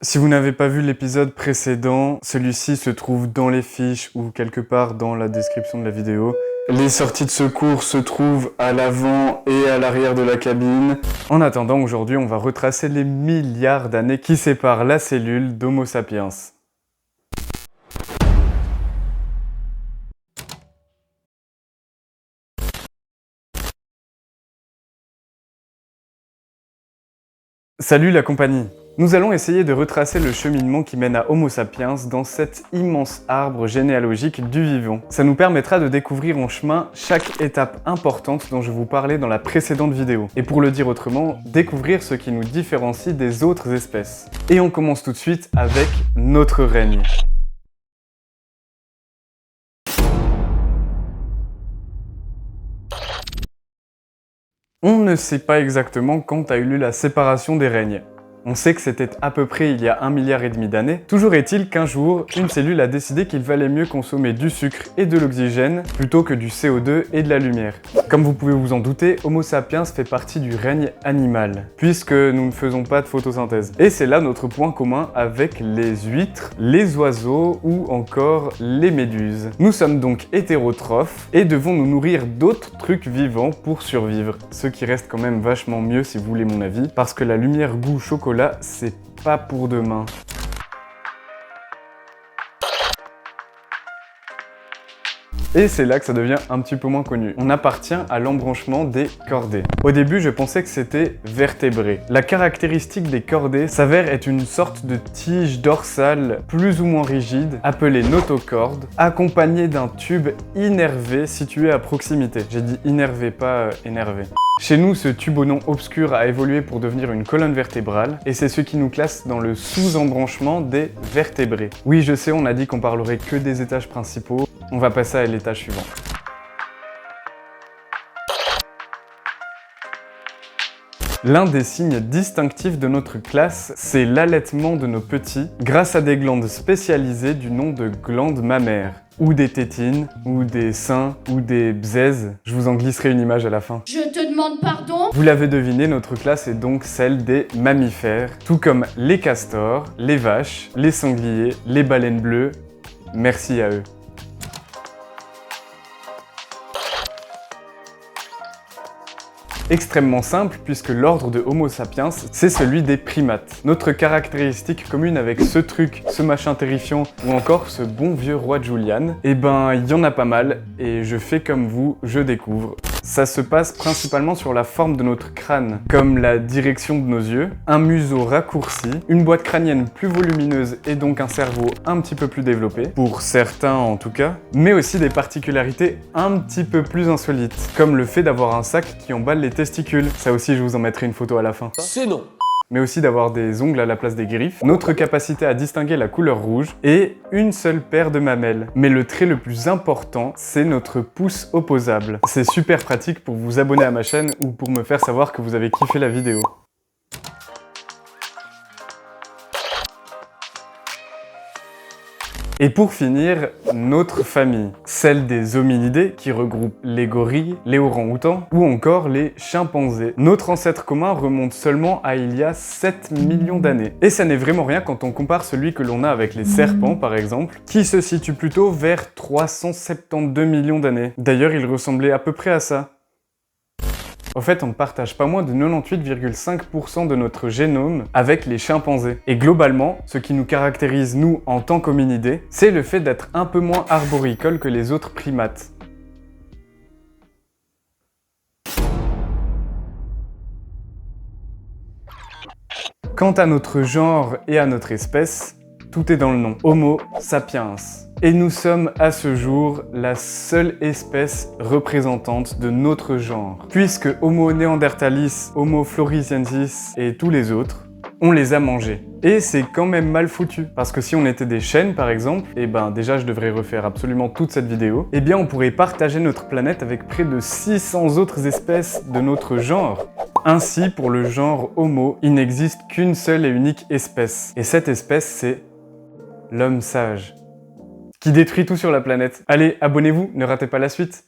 Si vous n'avez pas vu l'épisode précédent, celui-ci se trouve dans les fiches ou quelque part dans la description de la vidéo. Les sorties de secours se trouvent à l'avant et à l'arrière de la cabine. En attendant, aujourd'hui, on va retracer les milliards d'années qui séparent la cellule d'Homo sapiens. Salut la compagnie! Nous allons essayer de retracer le cheminement qui mène à Homo sapiens dans cet immense arbre généalogique du vivant. Ça nous permettra de découvrir en chemin chaque étape importante dont je vous parlais dans la précédente vidéo. Et pour le dire autrement, découvrir ce qui nous différencie des autres espèces. Et on commence tout de suite avec notre règne. On ne sait pas exactement quand a eu lieu la séparation des règnes. On sait que c'était à peu près il y a 1,5 milliard d'années. Toujours est-il qu'un jour, une cellule a décidé qu'il valait mieux consommer du sucre et de l'oxygène plutôt que du CO2 et de la lumière. Comme vous pouvez vous en douter, Homo sapiens fait partie du règne animal, puisque nous ne faisons pas de photosynthèse. Et c'est là notre point commun avec les huîtres, les oiseaux ou encore les méduses. Nous sommes donc hétérotrophes et devons nous nourrir d'autres trucs vivants pour survivre. Ce qui reste quand même vachement mieux si vous voulez mon avis, parce que la lumière goût chocolat, c'est pas pour demain. Et c'est là que ça devient un petit peu moins connu. On appartient à l'embranchement des chordés. Au début, je pensais que c'était vertébré. La caractéristique des chordés s'avère être une sorte de tige dorsale plus ou moins rigide, appelée notochorde, accompagnée d'un tube innervé situé à proximité. J'ai dit innervé, pas énervé. Chez nous, ce tube au nom obscur a évolué pour devenir une colonne vertébrale, et c'est ce qui nous classe dans le sous-embranchement des vertébrés. Oui, je sais, on a dit qu'on parlerait que des étages principaux. On va passer à l'étage suivant. L'un des signes distinctifs de notre classe, c'est l'allaitement de nos petits grâce à des glandes spécialisées du nom de glandes mammaires, ou des tétines, ou des seins, ou des bzaises. Je vous en glisserai une image à la fin. Je te demande pardon? Vous l'avez deviné, notre classe est donc celle des mammifères, tout comme les castors, les vaches, les sangliers, les baleines bleues. Merci à eux. Extrêmement simple puisque l'ordre de Homo sapiens, c'est celui des primates. Notre caractéristique commune avec ce truc, ce machin terrifiant ou encore ce bon vieux roi Julian, eh ben il y en a pas mal et je fais comme vous, je découvre. Ça se passe principalement sur la forme de notre crâne, comme la direction de nos yeux, un museau raccourci, une boîte crânienne plus volumineuse et donc un cerveau un petit peu plus développé, pour certains en tout cas, mais aussi des particularités un petit peu plus insolites, comme le fait d'avoir un sac qui emballe les testicules. Ça aussi, je vous en mettrai une photo à la fin. C'est non. Mais aussi d'avoir des ongles à la place des griffes, notre capacité à distinguer la couleur rouge et une seule paire de mamelles. Mais le trait le plus important, c'est notre pouce opposable. C'est super pratique pour vous abonner à ma chaîne ou pour me faire savoir que vous avez kiffé la vidéo. Et pour finir, notre famille, celle des hominidés qui regroupe les gorilles, les orang-outans ou encore les chimpanzés. Notre ancêtre commun remonte seulement à il y a 7 millions d'années. Et ça n'est vraiment rien quand on compare celui que l'on a avec les serpents par exemple, qui se situe plutôt vers 372 millions d'années. D'ailleurs, il ressemblait à peu près à ça. En fait, on partage pas moins de 98,5% de notre génome avec les chimpanzés. Et globalement, ce qui nous caractérise nous en tant qu'hominidés, c'est le fait d'être un peu moins arboricole que les autres primates. Quant à notre genre et à notre espèce, tout est dans le nom, Homo sapiens. Et nous sommes à ce jour la seule espèce représentante de notre genre. Puisque Homo neanderthalis, Homo floresiensis et tous les autres, on les a mangés. Et c'est quand même mal foutu, parce que si on était des chênes par exemple, et ben déjà je devrais refaire absolument toute cette vidéo, eh bien on pourrait partager notre planète avec près de 600 autres espèces de notre genre. Ainsi, pour le genre Homo, il n'existe qu'une seule et unique espèce. Et cette espèce, c'est l'homme sage, qui détruit tout sur la planète. Allez, abonnez-vous, ne ratez pas la suite.